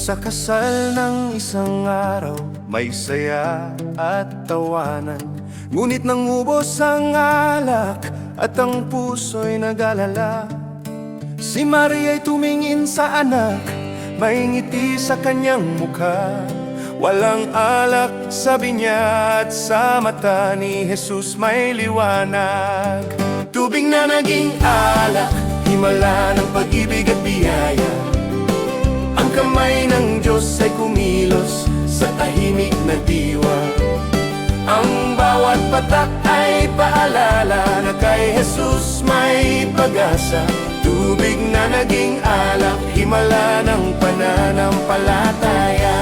Sa kasal ng isang araw, may saya at tawanan. Ngunit nang ubos ang alak at ang puso'y nag-alala, si Maria'y tumingin sa anak, may ngiti sa kanyang mukha. Walang alak, sabi niya, at sa mata ni Jesus may liwanag. Tubig na naging alak, himala ng pag-ibig at biyaya. Ang kamay ng Diyos ay kumilos sa tahimik na diwa. Ang bawat patak ay paalala na kay Jesus may pag-asa. Tubig na naging alak, himala ng pananampalataya.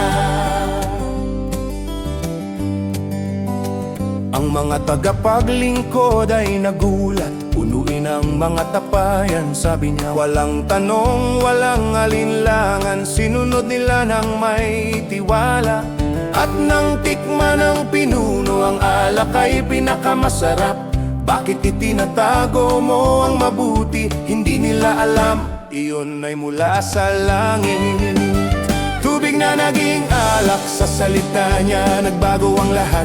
Ang mga tagapaglingkod ay nagulat, punuin ang mga tapayan. Sabi niya, walang tanong, walang alinlangan, sinunod nila ng may tiwala. At nang tikman ng pinuno, ang alak ay pinakamasarap. Bakit itinatago mo ang mabuti? Hindi nila alam, iyon ay mula sa langit. Tubig na naging alak, sa salita niya nagbago ang lahat.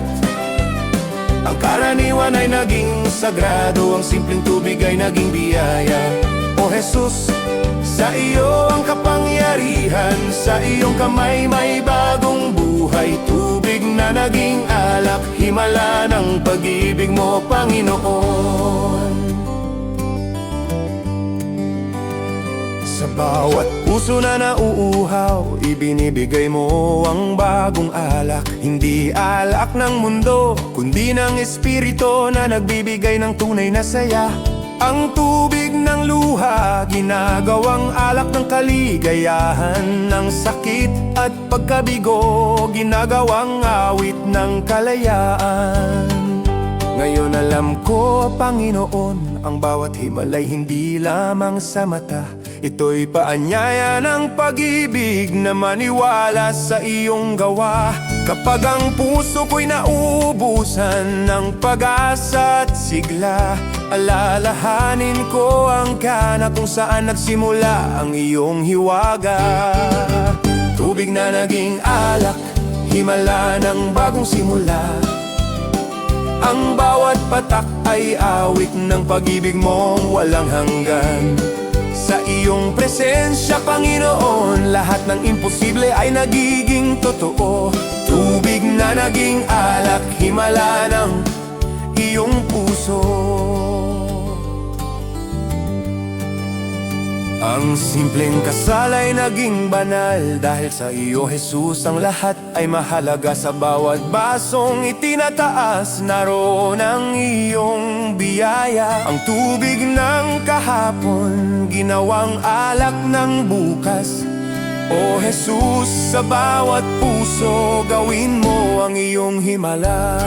Ang karaniwan ay naging sagrado, ang simpleng tubig ay naging biyaya. O Jesus, sa iyo ang kapangyarihan, sa iyong kamay may bagong buhay. Tubig na naging alak, himala ng pag-ibig mo, Panginoon. Sa bawat puso na nauuhaw, ibinibigay mo ang bagong alak. Hindi alak ng mundo, kundi ng Espiritu na nagbibigay ng tunay na saya. Ang tubig ng luha, ginagawang alak ng kaligayahan. Ng sakit at pagkabigo, ginagawang awit ng kalayaan. Ngayon alam ko, Panginoon, ang bawat himalay hindi lamang sa mata. Ito'y paanyaya ng pag-ibig na maniwala sa iyong gawa. Kapag ang puso ko'y nauubusan ng pag-asa at sigla, alalahanin ko ang kana kung saan nagsimula ang iyong hiwaga. Tubig na naging alak, himala ng bagong simula. Ang bawat patak ay awit ng pag-ibig mong walang hanggan. Sa iyong presensya, Panginoon, lahat ng imposible ay nagiging totoo. Tubig na naging alak, himala ng iyong puso. Ang simpleng kasal ay naging banal, dahil sa iyo, Jesus, ang lahat ay mahalaga. Sa bawat basong itinataas, naroon ang iyong biyaya. Ang tubig ng kahapon, ginawang alak ng bukas. O Jesus, sa bawat puso, gawin mo ang iyong himala.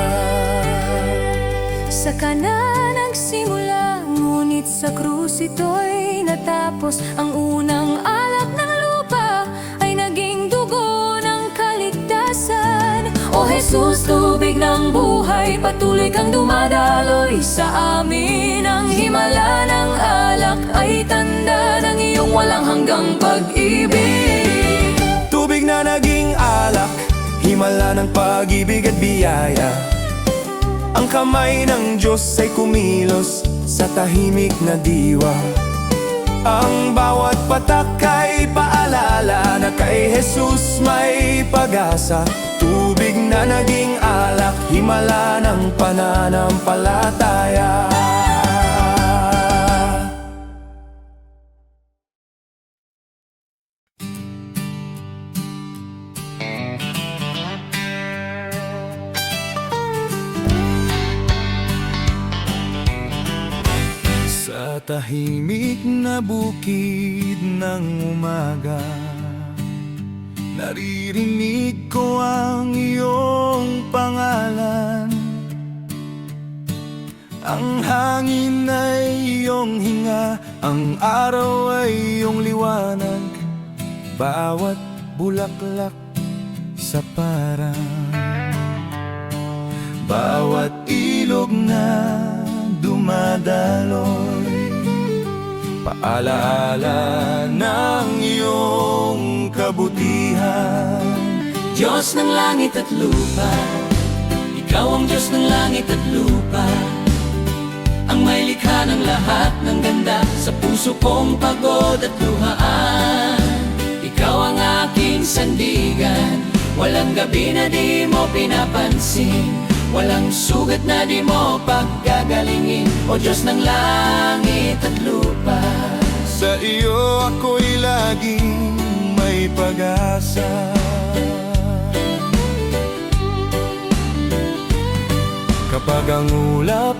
Sa kanan nagsimula, ngunit sa krus ito'y natapos. Ang unang alak ng lupa ay naging dugo ng kaligtasan. O Jesus, tubig ng buhay, patuloy kang dumadaloy sa amin. Ang himala ng alak ay tanda ng iyong walang hanggang pag-ibig. Tubig na naging alak, himala ng pag-ibig at biyaya. Ang kamay ng Diyos ay kumilos sa tahimik na diwa. Ang bawat patak ay paalala na kay Jesus may pag-asa. Tubig na naging alak, himala ng pananampalataya. Sa tahimik na bukid ng umaga, naririnig ko ang iyong pangalan. Ang hangin ay iyong hinga, ang araw ay iyong liwanag. Bawat bulaklak sa parang, bawat ilog na dumadaloy, paalaala ng iyong kabutihan. Diyos ng langit at lupa, Ikaw ang Diyos ng langit at lupa, ang may likha ng lahat ng ganda sa puso kong pagod at luhaan. Ikaw ang aking sandigan, walang gabi na di mo pinapansin, walang sugat na di mo paggagalingin, O Diyos ng langit at lupa. Sa iyo ako'y laging may pag-asa. Kapag ang ulap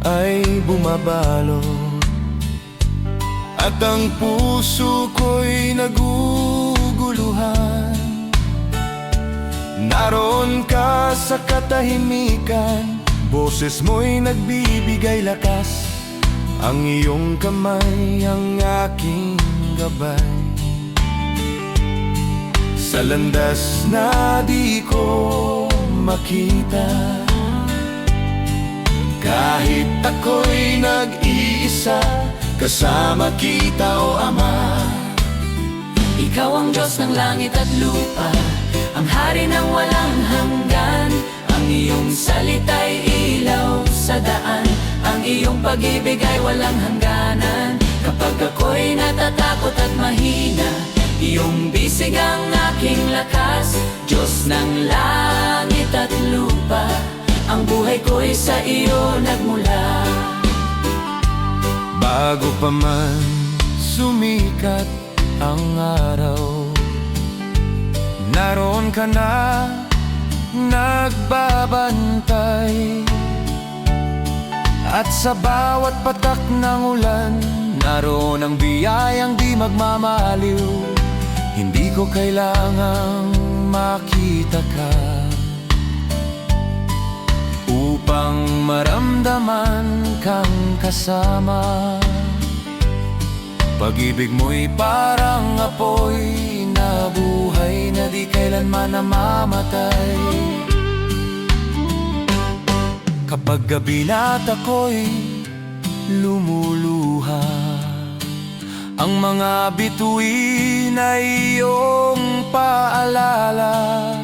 ay bumabalot at ang puso ko'y naguguluhan, naroon ka sa katahimikan, boses mo'y nagbibigay lakas, ang iyong kamay ang aking gabay. Sa landas na di ko makita, kahit ako'y nag-iisa, kasama kita o Ama. Ikaw ang Diyos ng langit at lupa, ang hari ng walang hanggan, ang iyong salita'y ilaw sa daan, ang iyong pag-ibig ay walang hangganan. Kapag ako'y natatakot at mahina, iyong bisig ang aking lakas. Diyos ng langit at lupa, ang buhay ko'y sa iyo nagmula. Bago pa man sumikat ang araw, naroon ka na nagbabantay, at sa bawat patak ng ulan, naroon ang biyayang di magmamaliw. Hindi ko kailangang makita ka upang maramdaman kang kasama. Pag-ibig mo'y parang apoy na buhay na di kailanman namamatay. Kapag gabi na't ako'y lumuluha, ang mga bituin ay iyong paalala.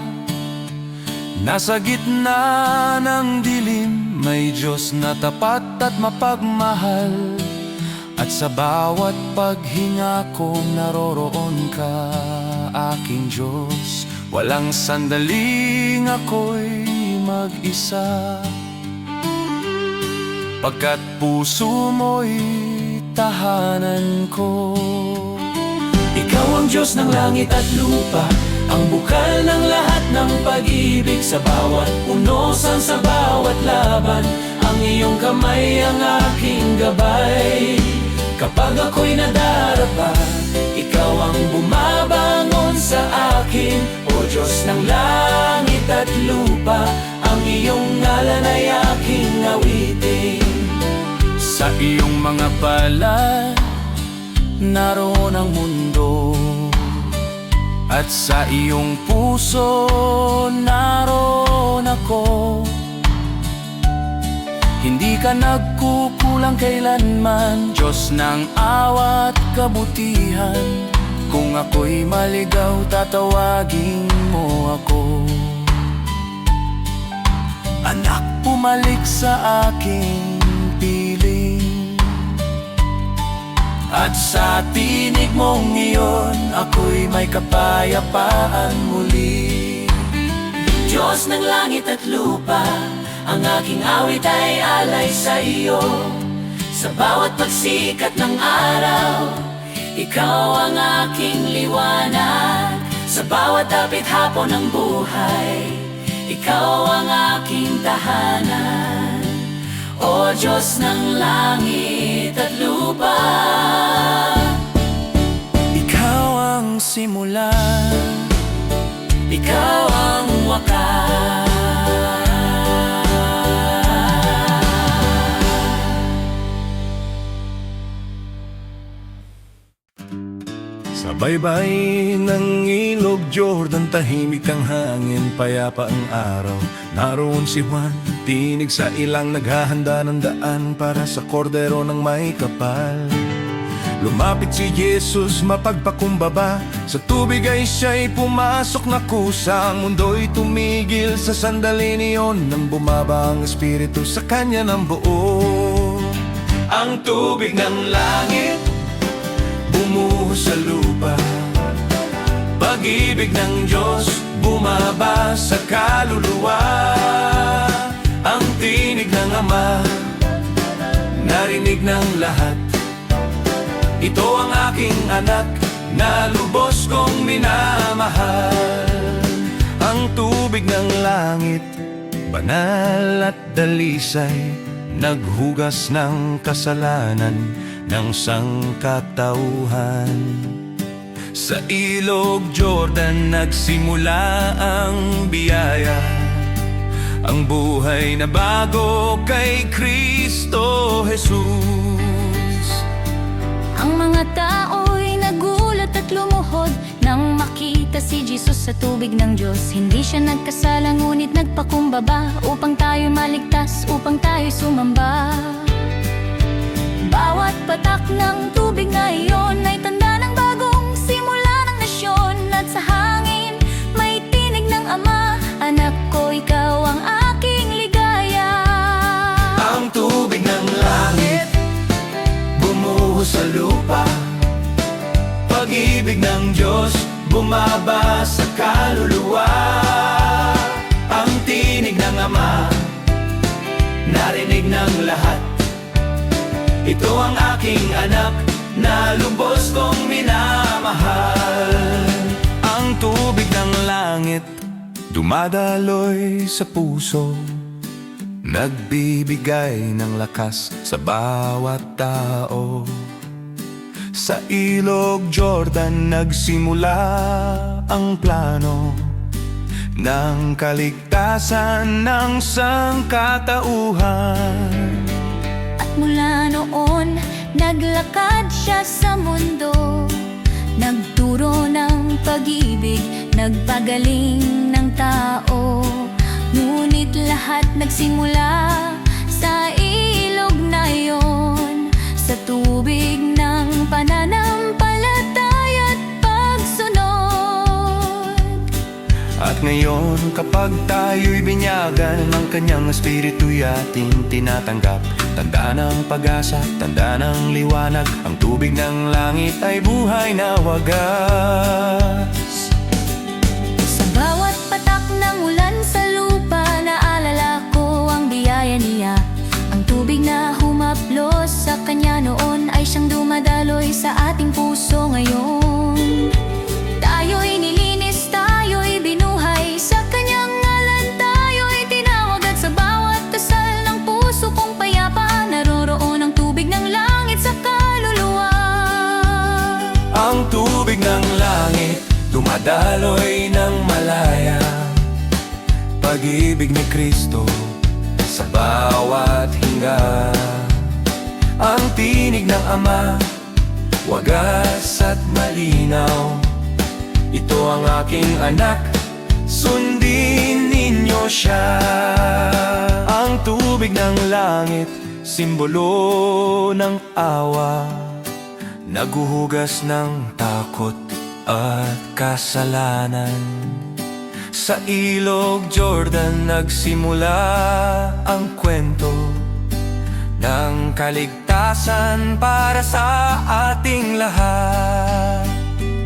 Nasa gitna ng dilim, may Diyos na tapat at mapagmahal, at sa bawat paghinga ko naroroon ka, aking Diyos. Walang sandaling ako'y mag-isa, pagkat puso mo'y tahanan ko. Ikaw ang Diyos ng langit at lupa, ang bukal ng lahat ng pag-ibig, sa bawat unosan, sa bawat laban, ang iyong kamay ang aking gabay. Kapag ako'y nadarapa, ikaw ang bumabangon sa akin, O Diyos ng langit at lupa, ang iyong ngalan ay aking awitin. Sa iyong mga palad, naroon ang mundo, at sa iyong puso, naroon ako. Hindi ka nagkukulang kailanman, Diyos ng awa at kabutihan. Kung ako'y maligaw, tatawagin mo ako. Anak, pumalik sa aking piling, at sa tinig mong iyon, ako'y may kapayapaan muli. Diyos ng langit at lupa, ang aking awit ay alay sa iyo. Sa bawat pagsikat ng araw, ikaw ang aking liwanag. Sa bawat dapit hapon ng buhay, ikaw ang aking tahanan. O Diyos ng langit at lupa, Ikaw ang simula, ikaw ang wakas. sa baybay ng ilog Jordan, tahimik ang hangin, payapa ang araw. Naroon si Juan, tinig sa ilang, naghahanda ng daan para sa kordero ng may kapal. Lumapit si Jesus mapagpakumbaba. Sa tubig ay siya'y pumasok na kusang mundo'y tumigil sa sandali niyon. Nang bumaba ang Espiritu sa kanya ng buo. Ang tubig ng langit bumuhos sa lupa. Pag-ibig ng Diyos bumaba sa kaluluwa. Ang tinig ng Ama narinig ng lahat. Ito ang aking anak na lubos kong minamahal. Ang tubig ng langit, banal at dalisay, naghugas ng kasalanan ng sangkatauhan. Sa ilog Jordan nagsimula ang biyaya, ang buhay na bago kay Kristo Jesus. Ang mga tao'y nagulat at lumuhod nang makita si Jesus sa tubig ng Diyos. Hindi siya nagkasala ngunit nagpakumbaba upang tayo maligtas, upang tayo sumamba. Bawat patak ng tubig na iyon ay tanda ng bagong simula ng nasyon. At sa hangin may tinig ng Ama, anak ko, ikaw ang aking ligaya. Ang tubig ng langit bumuhos sa lupa. Pag-ibig ng Diyos bumaba sa kaluluwa. Ang tinig ng Ama narinig ng lahat. Ito ang aking anak na lubos kong minamahal. Ang tubig ng langit dumadaloy sa puso, nagbibigay ng lakas sa bawat tao. Sa ilog Jordan nagsimula ang plano ng kaligtasan ng sangkatauhan. At mula noon, naglakad siya sa mundo, nagturo ng pag-ibig, nagpagaling ng tao. Ngunit lahat nagsimula sa ilog na iyon, sa tubig ng pananampalataya at pagsunod. At ngayon kapag tayo'y binyagan ng kanyang espiritu'y ating tinatanggap. Tanda ng pag-asa, tanda ng liwanag, ang tubig ng langit ay buhay na wagas. Sa bawat patak ng ulan sa lupa, naalala ko ang biyaya niya. Ang tubig na humaplos sa kanya noon ay siyang dumadaloy sa ating puso ngayon. Tayo'y nilinis, tayo'y binuhay, sa kanyang ngalan tayo'y tinawag. At sa bawat dasal ng puso kong payapa, naroroon ang tubig ng langit sa kaluluwa. Ang tubig ng langit dumadaloy ng malaya. Pag-ibig ni Kristo sa bawat hinga. Ang tinig ng Ama wagas at malinaw. Ito ang aking anak, sundin ninyo siya. Ang tubig ng langit, simbolo ng awa, naghuhugas ng takot at kasalanan. Sa ilog Jordan nagsimula ang kwento ng kaligtasan para sa ating lahat.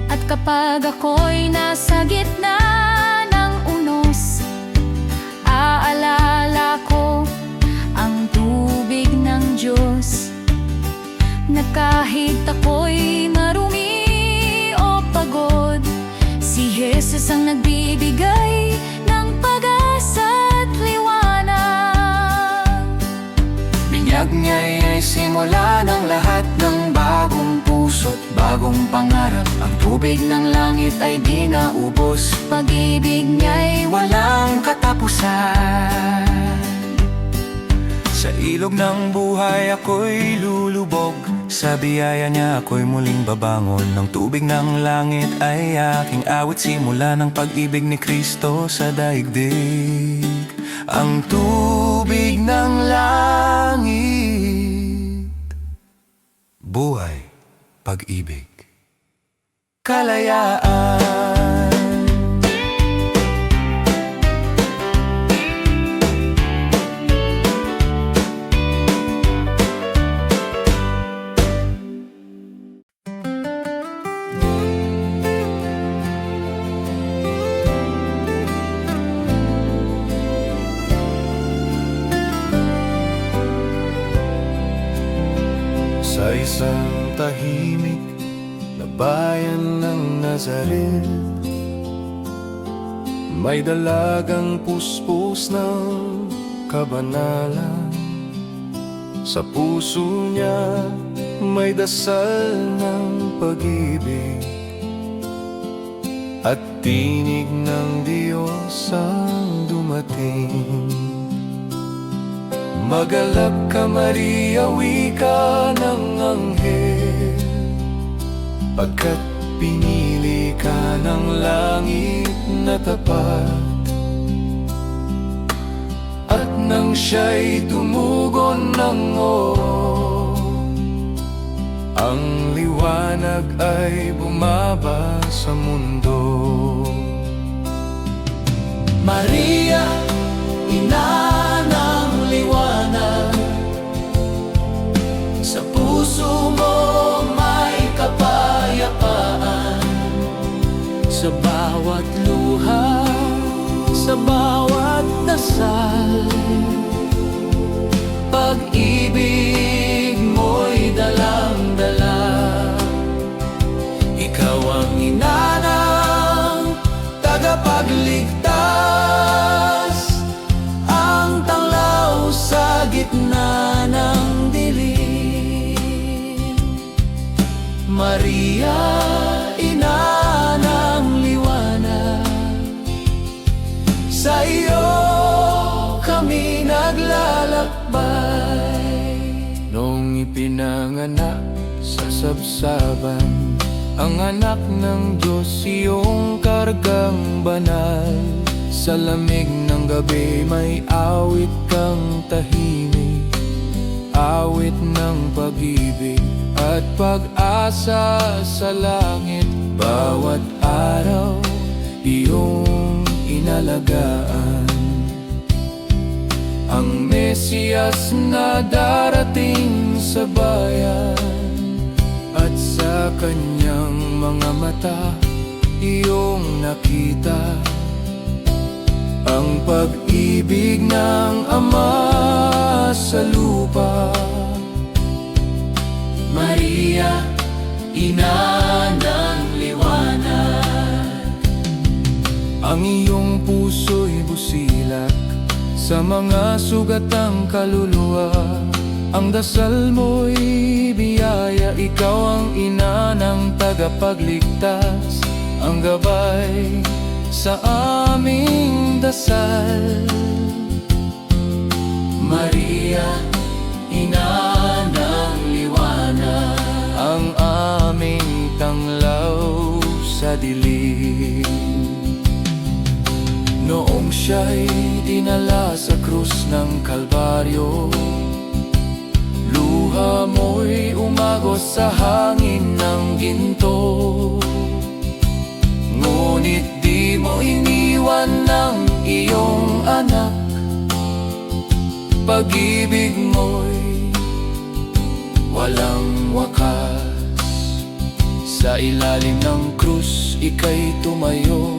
At kapag ako'y nasa gitna ng unos, aalala ko ang tubig ng Diyos, na kahit ako'y marumi o pagod, si Jesus ang nagbibigay ng pag-asa at liwanag. Binyag niya'y ay simula ng lahat ng bagong puso't bagong pangarap. Ang tubig ng langit ay di naubos, Pag-ibig niya'y walang katapusan. Sa ilog ng buhay ako'y lulubog, sa biyaya niya ako'y muling babangon. Ng tubig ng langit ay aking awit, simula ng pag-ibig ni Kristo sa daigdig. Ang tubig ng langit, buhay pag-ibig, kalayaan. Sa isang tahimik na bayan ng Nazaret, may dalagang puspos ng kabanalan. Sa puso niya may dasal ng pag-ibig, at tinig ng Diyos ang dumating. Magalak ka, Maria, wika ng anghel, pagkat pinili ka ng langit na tapat. At nang siya'y tumugon ng oo, ang liwanag ay bumaba sa mundo. Maria, ina ng liwanag, sa puso mo may kapayapaan. Sa bawat luha, sa bawat dasal, pag-ibig mo'y dalang-dala. Ikaw ang ina ng tagapagligtas, ang tanglaw sa gitna ng dilim. Maria, ina ng liwanag, sa iyo kami naglalakbay. Noong ipinanganak sa sabsaban ang anak ng Diyos, iyong kargang banal. Sa lamig ng gabi may awit kang tahimik, awit ng pag-ibig at pag-asa sa langit. Bawat araw iyong inalagaan, ang Mesiyas na darating sa bayan. At sa kanyang mga mata iyong nakita ang pag-ibig ng Ama sa lupa. Maria, ina ng liwanag, Ang iyong puso'y busilak sa mga sugatang kaluluwa. Ang dasal mo'y biyaya, ikaw ang ina ng tagapagligtas, ang gabay sa aming dasal. Maria, ina ng liwanag, Ang aming tanglaw sa dilim. Noong siya'y dinala sa krus ng Kalbaryo, luha mo'y umagos sa hangin ng ginto. Ngunit di mo iniwan ng iyong anak, pag-ibig mo'y walang wakas. Sa ilalim ng krus ika'y tumayo,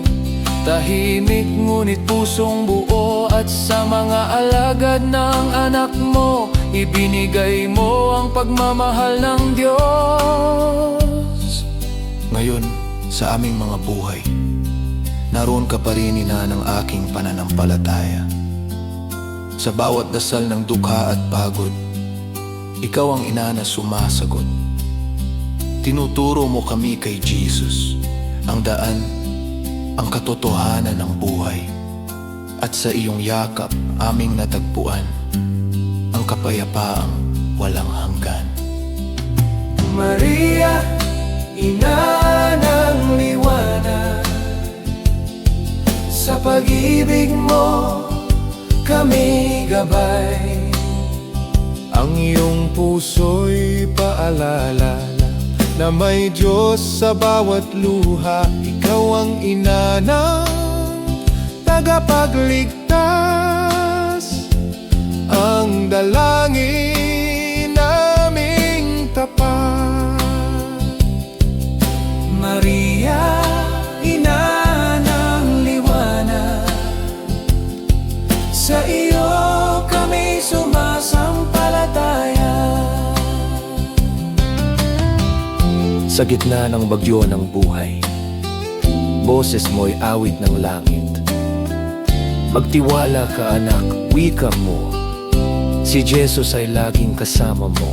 tahimik ngunit pusong buo. At sa mga alagad ng anak mo, ibinigay mo ang pagmamahal ng Diyos. Ngayon, sa aming mga buhay, naroon ka pa rin, ina ng aking pananampalataya. Sa bawat dasal ng dukha at pagod, ikaw ang ina na sumasagot. Tinuturo mo kami kay Jesus, ang daan, ang katotohanan ng buhay. At sa iyong yakap aming natagpuan ang kapayapaang walang hanggan. Maria, ina ng liwanag, sa pag-ibig mo kami gabay. Ang iyong puso'y paalala na may Diyos sa bawat luha. Ikaw ang ina ng tagapagligtas, ang dalangin naming tapat. Maria, ina ng liwanag, sa iyo kami sumasampalataya. Sa gitna ng bagyo ng buhay, boses mo'y awit ng langit. Magtiwala ka anak, wika mo, si Jesus ay laging kasama mo.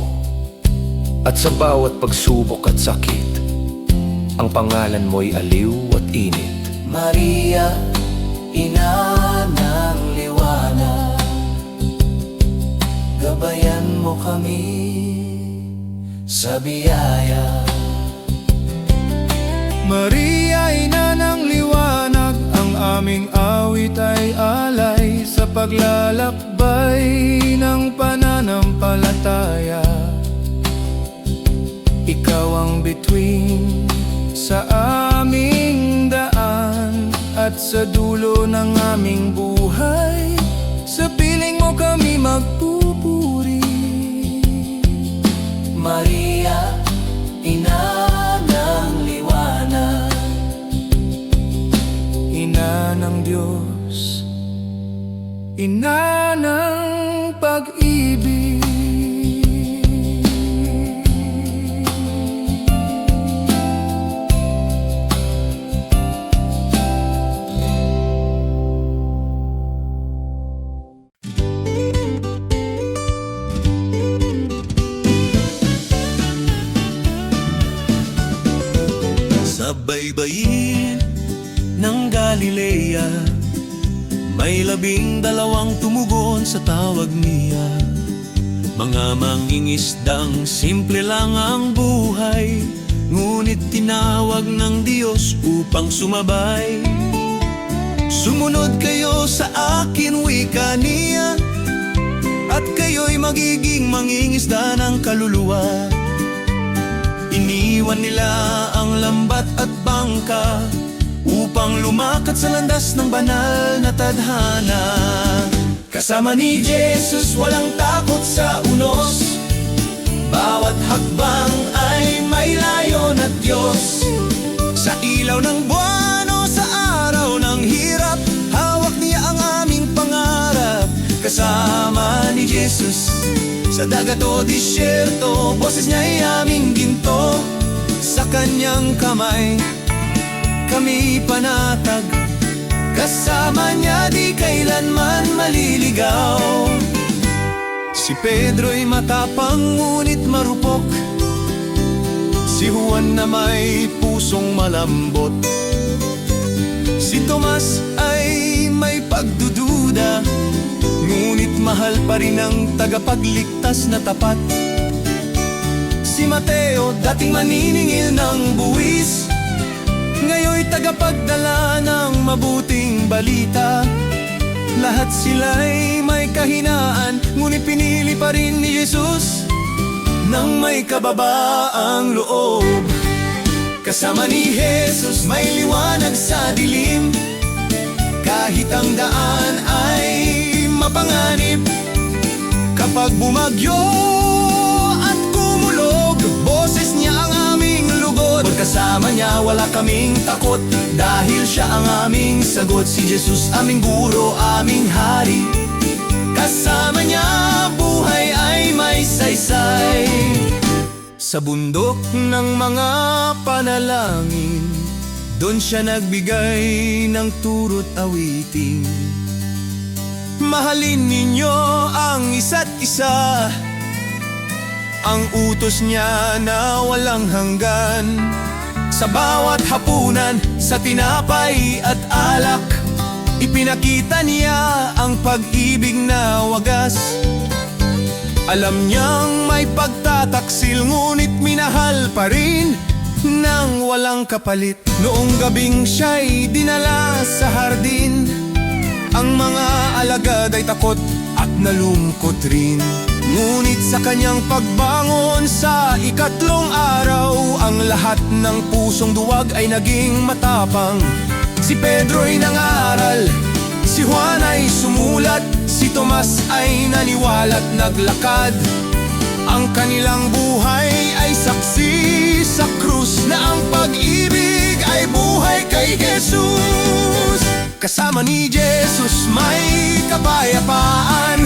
At sa bawat pagsubok at sakit, ang pangalan mo'y aliw at init. Maria, ina ng liwanag, gabayan mo kami sa biyaya. Maria, ina ng liwanag, ang aming awit ay alay sa paglalakbay ng pananampalataya. Ikaw ang bituin sa aming daan at sa dulo ng aming buhay, sa piling mo kami magpupuri. Maria, ina ng liwanag, Ina ng Diyos, ina ng pag-ibig. Sa baybayin ng Galilea, may 12 tumugon sa tawag niya. Mga mangingisdang simple lang ang buhay, ngunit tinawag ng Diyos upang sumabay. Sumunod kayo sa akin, wika niya, at kayo'y magiging mangingisda ng kaluluwa. Iniwan nila ang lambat at bangka upang lumakad sa landas ng banal na tadhana. kasama ni Jesus walang takot sa unos, bawat hakbang ay may layon at Diyos. Sa ilaw ng buwan o sa araw ng hirap, hawak niya ang aming pangarap. Kasama ni Jesus sa dagat o disyerto, boses niya'y aming ginto. Sa kanyang kamay kami panatag, kasama niya di kailanman maliligaw. Si Pedro'y matapang ngunit marupok, si Juan na may pusong malambot, si Tomas ay may pagdududa, ngunit mahal pa rin ang tagapagligtas na tapat. Si Mateo, dating maniningil ng buwis, ngayon'y tagapagdala ng mabuting balita. Lahat sila'y may kahinaan, ngunit pinili pa rin ni Jesus nang may kababaang loob. Kasama ni Jesus may liwanag sa dilim, kahit ang daan ay mapanganib. Kapag bumagyo at kumulog, boses niya ang aming lugod. Pagkasama niya wala kaming takot, dahil siya ang aming sagot. Si Jesus aming guro, aming hari, kasama niya buhay ay may saysay. Sa bundok ng mga panalangin, doon siya nagbigay ng turo't awiting. Mahalin ninyo ang isa't isa, ang utos niya na walang hanggan. Sa bawat hapunan, sa tinapay at alak, ipinakita niya ang pag-ibig na wagas. Alam niyang may pagtataksil, ngunit minahal pa rin nang walang kapalit. Noong gabing siya'y dinala sa hardin, ang mga alagad ay takot at nalungkot rin. Ngunit sa kanyang pagbangon sa ikatlong araw, ang lahat ng pusong duwag ay naging matapang. Si Pedro'y nangaral, si Juan ay sumulat, si Tomas ay naniwala't naglakad. Ang kanilang buhay ay saksi sa krus na ang pag-ibig ay buhay kay Jesus. Kasama ni Jesus may kapayapaan,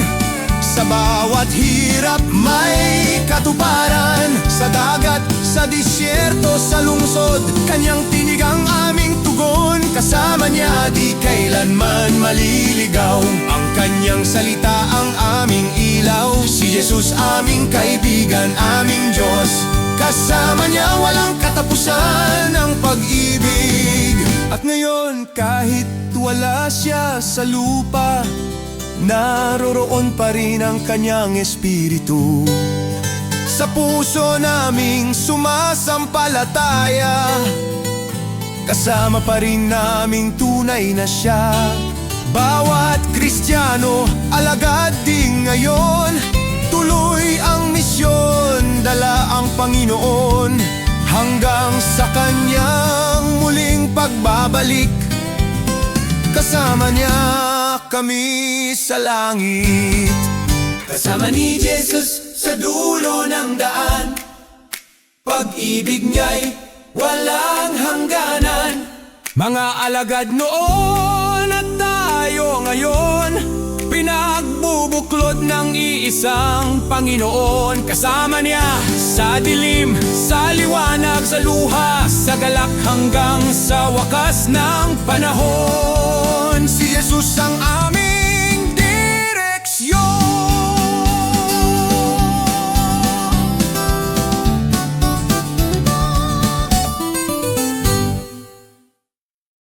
sa bawat hirap may katuparan. Sa dagat, sa disyerto, sa lungsod, kanyang tinig ang aming tugon. Kasama niya di kailanman maliligaw, ang kanyang salita ang aming ilaw. Si Jesus aming kaibigan, aming Diyos, kasama niya walang katapusan ang pag-ibig. At ngayon kahit wala siya sa lupa, naroroon pa rin ang kanyang espiritu. Sa puso naming sumasampalataya, kasama pa rin naming tunay na siya. Bawat Kristiyano, alagad din ngayon, tuloy ang misyon, dala ang Panginoon, hanggang sa kanyang muling pagbabalik. Kasama niya kami sa langit. Kasama ni Jesus sa dulo ng daan, pag-ibig niya'y walang hangganan. Mga alagad noon at tayo ngayon, pinagbubuklod ng iisang Panginoon. Kasama niya sa dilim, sa liwanag, sa luha, sa galak, hanggang sa wakas ng panahon.